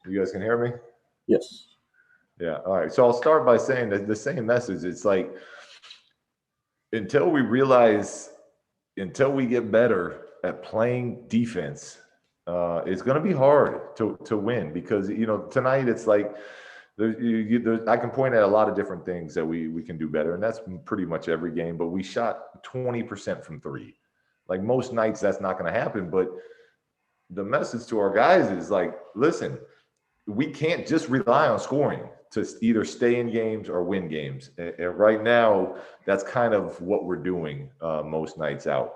You guys can hear me? Yes. Yeah. All right. So I'll start by saying that the same message. It's like until we realize, until we get better at playing defense, it's going to be hard to win because tonight it's like I can point at a lot of different things that we can do better, and that's pretty much every game. But we shot 20% from three. Like most nights, that's not going to happen. But the message to our guys is like, listen, we can't just rely on scoring to either stay in games or win games. And right now, that's kind of what we're doing most nights out.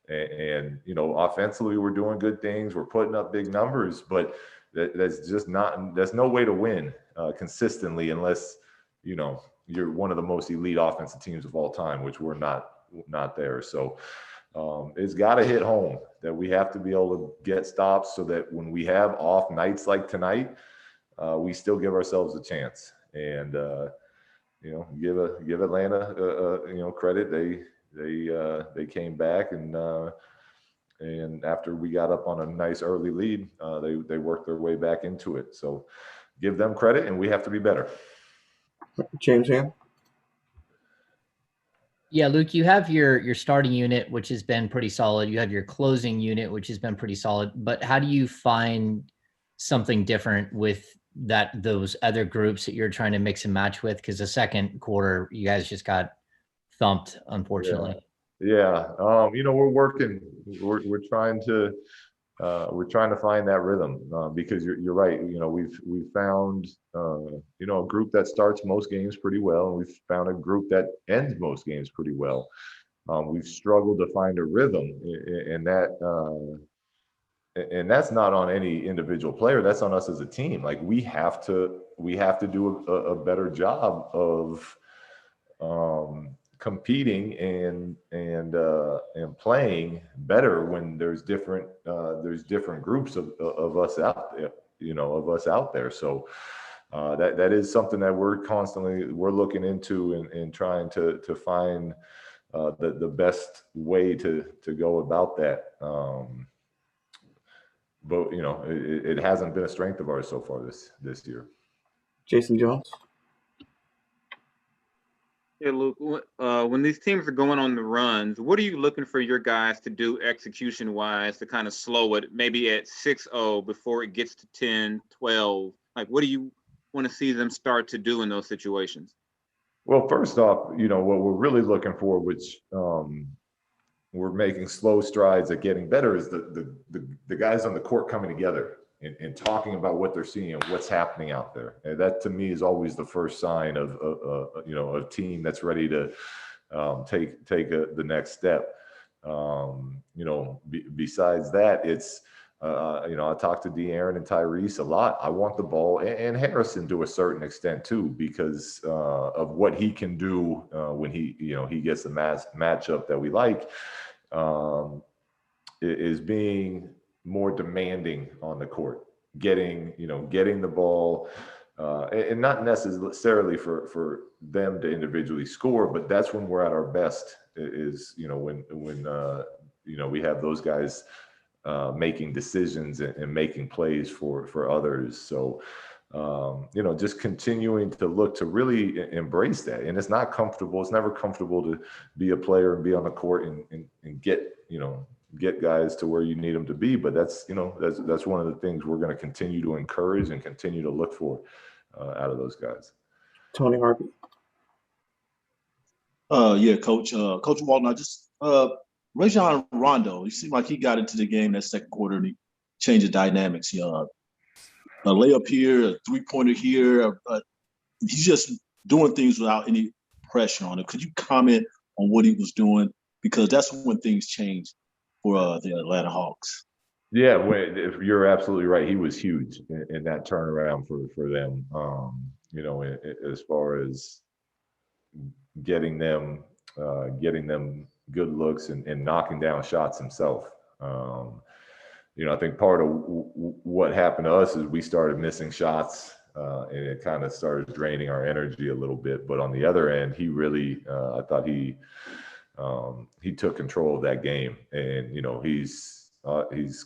And offensively, we're doing good things. We're putting up big numbers, but that's just not. That's no way to win consistently unless you're one of the most elite offensive teams of all time, which we're not there. So it's got to hit home that we have to be able to get stops so that when we have off nights like tonight, we still give ourselves a chance. And give Atlanta credit. They came back and after we got up on a nice early lead, they worked their way back into it. So give them credit, and we have to be better. James Ham? Yeah, Luke, you have your starting unit, which has been pretty solid. You have your closing unit, which has been pretty solid. But how do you find something different with those other groups that you're trying to mix and match with? Because the second quarter, you guys just got thumped, unfortunately. Yeah. We're working. We're trying to find that rhythm because you're right. We've found a group that starts most games pretty well, and we've found a group that ends most games pretty well. We've struggled to find a rhythm, and that's not on any individual player. That's on us as a team. Like we have to do a better job of competing and playing better when there's different groups of us out there. So that is something that we're looking into and trying to find the best way to go about that. But it hasn't been a strength of ours so far this year. Jason Jones? Yeah, Luke, when these teams are going on the runs, what are you looking for your guys to do execution-wise to kind of slow it, maybe at 6-0 before it gets to 10, 12? Like, what do you want to see them start to do in those situations? Well, first off, what we're really looking for, which we're making slow strides at getting better, is the guys on the court coming together and talking about what they're seeing and what's happening out there. And that to me is always the first sign of a team that's ready to take the next step. Besides that, it's I talk to De'Aaron and Tyrese a lot. I want the ball, and Harrison to a certain extent too, because of what he can do when he gets the matchup that we like, is being more demanding on the court, getting the ball, and not necessarily for them to individually score, but that's when we're at our best. Is when we have those guys making decisions and making plays for others. So just continuing to look to really embrace that. And it's not comfortable. It's never comfortable to be a player and be on the court and get guys to where you need them to be. But that's one of the things we're going to continue to encourage and continue to look for out of those guys. Tony Harvey. Yeah, Coach Walton. I just Rajon Rondo. It seemed like he got into the game that second quarter and he changed the dynamics. A layup here, a three-pointer here. He's just doing things without any pressure on it. Could you comment on what he was doing? Because that's when things changed for the Atlanta Hawks. Yeah, you're absolutely right. He was huge in that turnaround for them. As far as getting them good looks and knocking down shots himself. I think part of what happened to us is we started missing shots, and it kind of started draining our energy a little bit. But on the other end, he really, I thought he took control of that game. And he's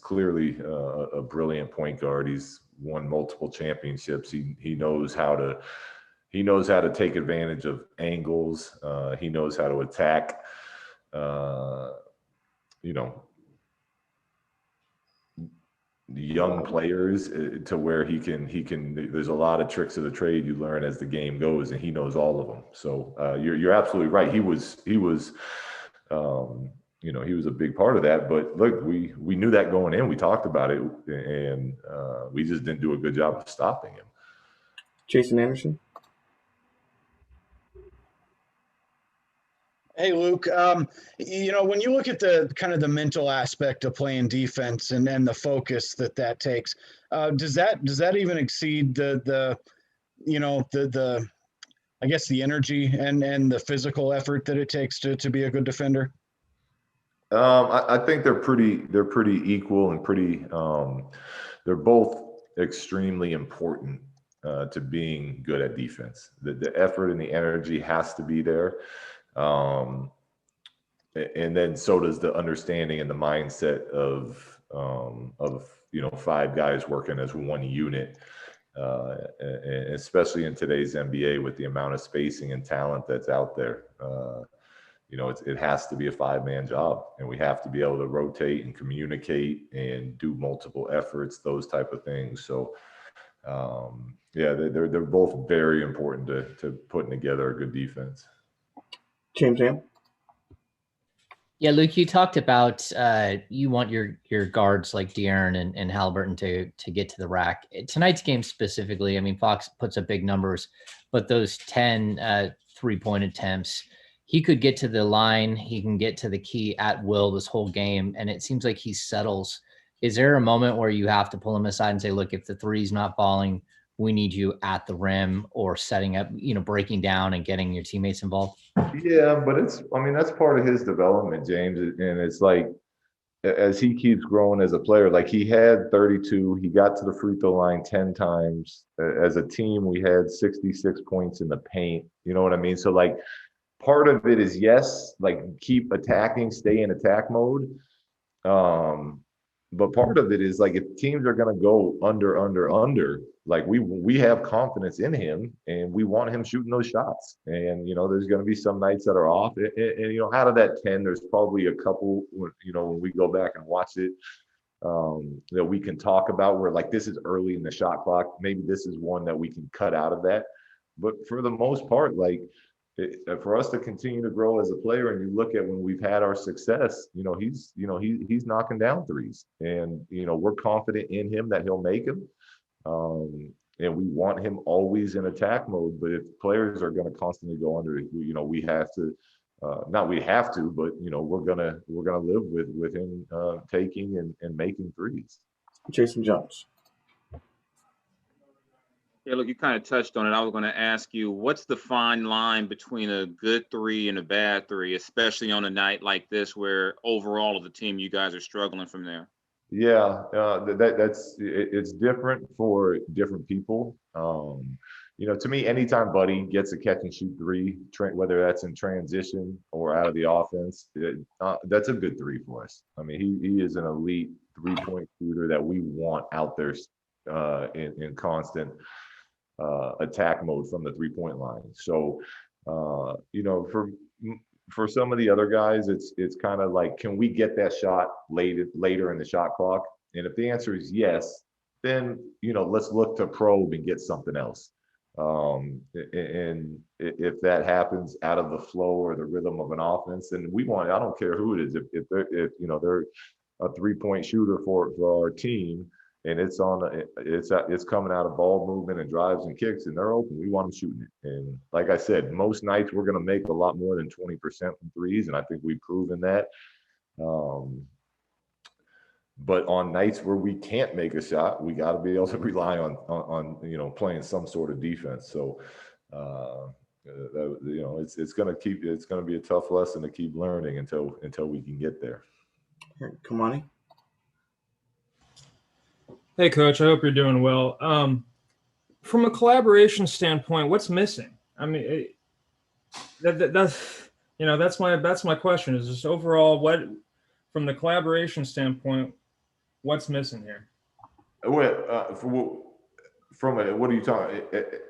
clearly a brilliant point guard. He's won multiple championships. He knows how to take advantage of angles. He knows how to attack. Young players to where he can. There's a lot of tricks of the trade you learn as the game goes, and he knows all of them. So you're absolutely right. He was he was a big part of that. But look, we knew that going in. We talked about it, and we just didn't do a good job of stopping him. Jason Anderson. Hey, Luke, when you look at the kind of the mental aspect of playing defense and the focus that takes, does that even exceed the I guess the energy and the physical effort that it takes to be a good defender? I think they're pretty equal and pretty. They're both extremely important to being good at defense. The effort and the energy has to be there. And then so does the understanding and the mindset of five guys working as one unit, and especially in today's NBA with the amount of spacing and talent that's out there. It has to be a 5-man job, and we have to be able to rotate and communicate and do multiple efforts, those type of things. So, they're both very important to putting together a good defense. James Ham. Yeah, Luke, you talked about you want your guards like De'Aaron and Halliburton to get to the rack. Tonight's game specifically, I mean, Fox puts up big numbers, but those 10 3-point attempts, he could get to the line, he can get to the key at will this whole game, and it seems like he settles. Is there a moment where you have to pull him aside and say, look, if the three's not falling, we need you at the rim or setting up, breaking down and getting your teammates involved? Yeah, but that's part of his development, James. And it's like, as he keeps growing as a player, like he had 32, he got to the free throw line 10 times. As a team, we had 66 points in the paint. You know what I mean? So like part of it is, yes, like keep attacking, stay in attack mode. But part of it is like if teams are going to go under, like we have confidence in him and we want him shooting those shots. And, there's going to be some nights that are off. And out of that 10, there's probably a couple, when we go back and watch it, that we can talk about where like this is early in the shot clock. Maybe this is one that we can cut out of that. But for the most part, like, for us to continue to grow as a player, and you look at when we've had our success, he's knocking down threes, and we're confident in him that he'll make them, and we want him always in attack mode. But if players are going to constantly go under, we have to, not we have to, but we're gonna live with him taking and making threes. Jason Jones. Yeah, look, you kind of touched on it. I was going to ask you, what's the fine line between a good three and a bad three, especially on a night like this where overall of the team, you guys are struggling from there? Yeah, it's different for different people. To me, anytime Buddy gets a catch and shoot three, whether that's in transition or out of the offense, that's a good three for us. I mean, he is an elite 3-point shooter that we want out there in constant attack mode from the 3-point line. So, for some of the other guys, it's kind of like, can we get that shot later in the shot clock? And if the answer is yes, then let's look to probe and get something else. And if that happens out of the flow or the rhythm of an offense, then I don't care who it is. If they're a 3-point shooter for our team, and it's coming out of ball movement and drives and kicks, and they're open, we want them shooting it. And like I said, most nights we're going to make a lot more than 20% from threes, and I think we've proven that. But on nights where we can't make a shot, we got to be able to rely on playing some sort of defense. So it's going to be a tough lesson to keep learning until we can get there. All right, Kamani. Hey, Coach. I hope you're doing well. From a collaboration standpoint, what's missing? I mean, that's my question. Is just overall, what from the collaboration standpoint, what's missing here? Well, From a, what are you talking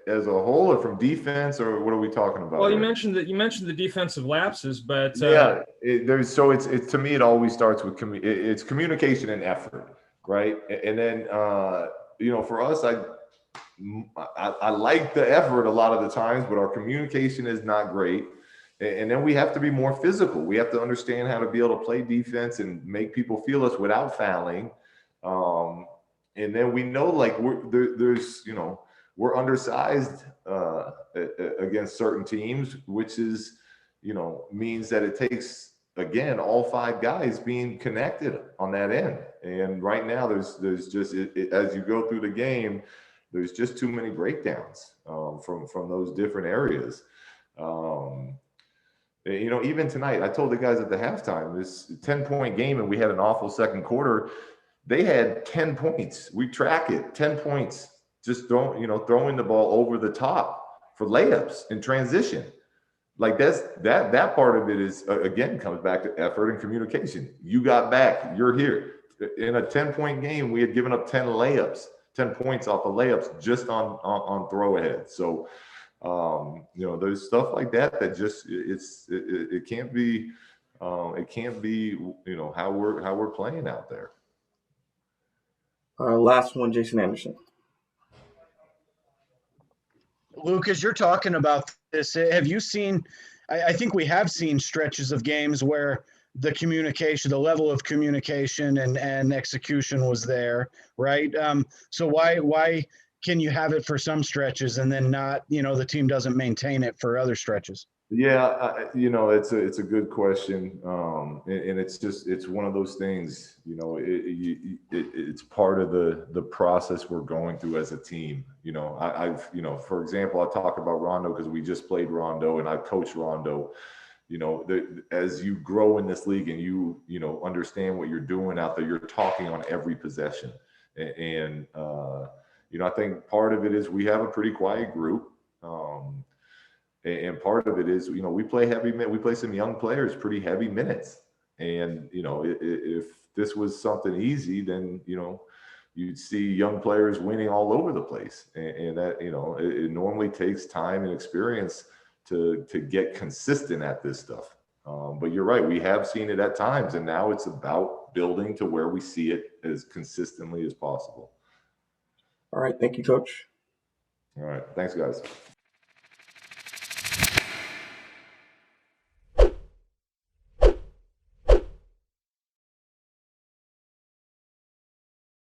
as a whole, or from defense, or what are we talking about? Well, you here? mentioned the defensive lapses, but Yeah, there's so it's to me it always starts with it's communication and effort, right? And then for us, I like the effort a lot of the times, but our communication is not great. And then we have to be more physical. We have to understand how to be able to play defense and make people feel us without fouling. And then we know, like, we're undersized against certain teams, which is, means that it takes, again, all 5 guys being connected on that end. And right now there's just, as you go through the game, there's just too many breakdowns from those different areas. Even tonight, I told the guys at the halftime, this 10-point game, and we had an awful second quarter. They had 10 points. We track it, 10 points, just throwing the ball over the top for layups in transition. Like that part of it is, again, comes back to effort and communication. You got back, you're here. In a 10-point game, we had given up 10 layups, 10 points off of layups just on throw ahead. So, there's stuff like that just it can't be how we're playing out there. Last one, Jason Anderson. Luke, as you're talking about this, have you seen, I think we have seen stretches of games where the communication, the level of communication and execution was there, right? So why can you have it for some stretches and then not, the team doesn't maintain it for other stretches? Yeah, it's a good question, and it's one of those things. It's part of the process we're going through as a team. I've for example, I talk about Rondo because we just played Rondo and I coached Rondo. As you grow in this league and you understand what you're doing out there, you're talking on every possession, and I think part of it is we have a pretty quiet group. And part of it is, we play some young players pretty heavy minutes. And, if this was something easy, then, you'd see young players winning all over the place. And that, it normally takes time and experience to get consistent at this stuff. But you're right, we have seen it at times, and now it's about building to where we see it as consistently as possible. All right. Thank you, Coach. All right. Thanks, guys.